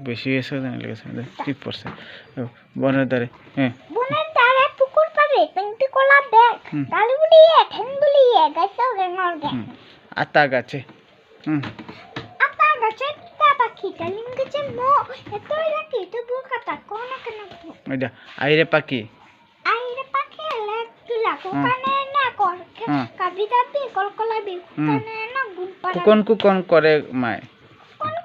বেশি এসে লেগেছে টিপ পড়ছে বনের ধারে বনের ধারে পুকুর পাড়ে পেন্টি কলা ব্যাগ ডালি বুলিয়ে ঠ্যাং বুলিয়ে গাছে গেঙর গে আতা গাছে আতা গাছে তা পাখি ডালিম গাছে মো এত রাখি তো বুকাতা কোন কেন এটা আইরে পাখি লেক তুলা কোকানে না কর কবিতা বি কলকলা বি কোকানে না গুম্পা কুকন করে মায়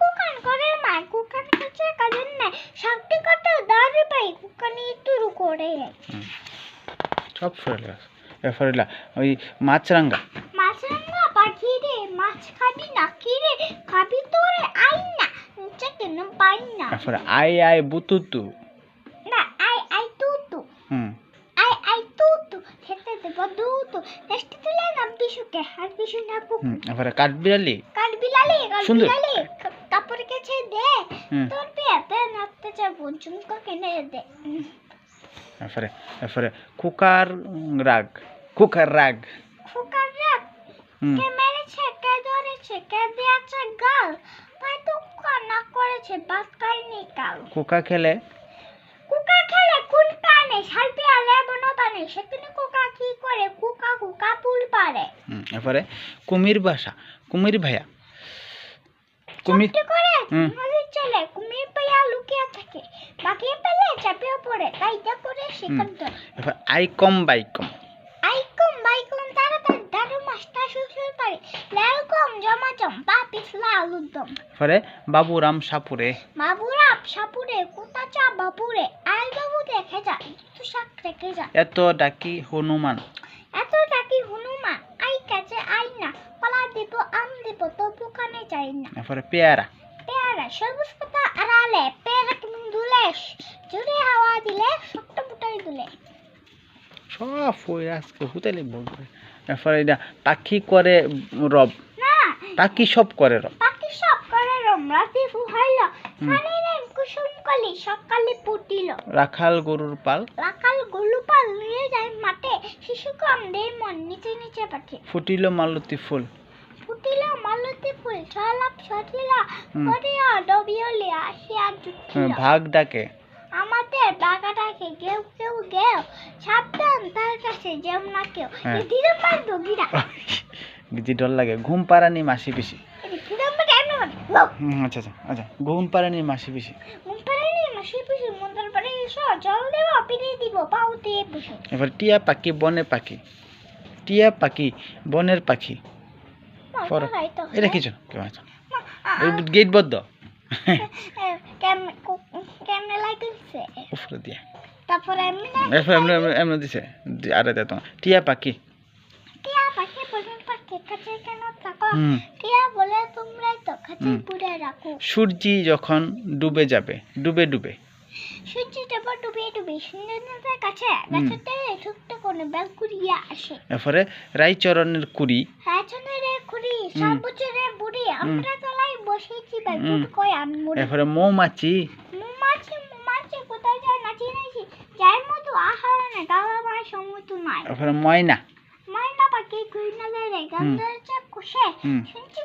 কুকান করে মায় কুকান কাছে কাজেন না শক্তি কত দাঁড়ে পাই কুকানি তুরু করে সব ফেরলা ওই মাছরাঙ্গা পাখি রে মাছ খাবি না কি রে খাবি তোরে আই না নিচে কেন পাই না এরপরে আই বুতুতু না আই তুতু আই তুতু খেতে দেব দুতু টেস্টি তুলে না বিশুকে আর বিশু না পুকু এরপরে কাঠবিড়ালি সুন্দর। কাপড় কেছে দে তোর পেতে নাতে যা বুঝুম কো কেনে দে এরপরে কুকার রাগ কে মেরেছে কে ধরেছে কে দিয়েছে গাল ভাই তো কান্না করেছে বাত খাইনি কাল কুকা খেলে কোন কানে সালপি আলে বনতানে সেখানে কোকা কি করে কুকা পুল পারে এরপরে কুমির ভাইয়া কুমির করে নদীর চলে কুমির পায়া লুকিয়ে থাকে বাকি পেলে চাপিয়ে পড়ে তাই যা করে সেখানটা এরপর আইকম বাইকম তাড়াতাড়ি দাদু মাস্টার শ্বশুর পারে লাল কম জমা চম্পা পিছলা আলুর দম এরপরে বাবুরাম সাপুরে কোথা চা বাপুরে আই বাবু দেখে যা তুই শাক রেখে যা এত ডাকি হনুমান আই কাছে আই না কলা দিব আম দিব তো বুকানে চাই না এরপরে পেয়ারা সবুজ পাতা আড়ালে পেয়ারা কেমন দুলেশ জুড়ে হাওয়া দিলে শক্ত বুটাই দুলে সব ওই আজকে হুতেলে বলবে এরপরে এটা পাখি করে রব পাখি সব করে রব রাতে ফুহাইল সানিরে কুসুম কলি সকালে পুটিল রাখাল গরুর পাল নিয়ে যায় মাঠে শিশু কম দে মন নিচে পাঠে ফুটিল মালতী ফুল ছলাপ ছটিলা করিয়া ডবিয়লে আসিয়া জুটিল ভাগ ডাকে আমাদের বাগাটাকে গেউ সাবধান তার কাছে যেও না কেউ ধীরে পার দগিরা গিজি ডর লাগে ঘুম পাড়ানি মাসি পিসি আচ্ছা ঘুম পাড়ানি মাসি পিসি মন্দার পারে এসো জল দেব পিড়ে দিব পাউ দিয়ে বসে এবার টিয়া পাখি বনের পাখি এটা কিছু গেট বদ্ধ কেমনে লাগছে উপরে দিয়া তারপরে এমনি দিছে আরে দে তোমার টিয়া পাখি বলেন পাখি কাছে কেন থাকো টিয়া বলে তোমরাই তো কাছে পুরে রাখো সূর্যি যখন ডুবে যাবে ডুবে সূর্যি ডুবে সুন্দর কাছে গাছতে ঠুকতে কোনে বেল কুড়িয়া আসে এরপরে রাইচরণের কুড়ি সবুজের বুড়ি আমরা তলায় বসেছি ভাই কই আমি এরপরে মৌমাছি কোথায় যায় নাচি যাই মতো আহারণে গাওয়া ভাই সময় তো নাই এরপরে ময়না পাখি কই না যায় রে গন্ধের চা কুশে শুনছি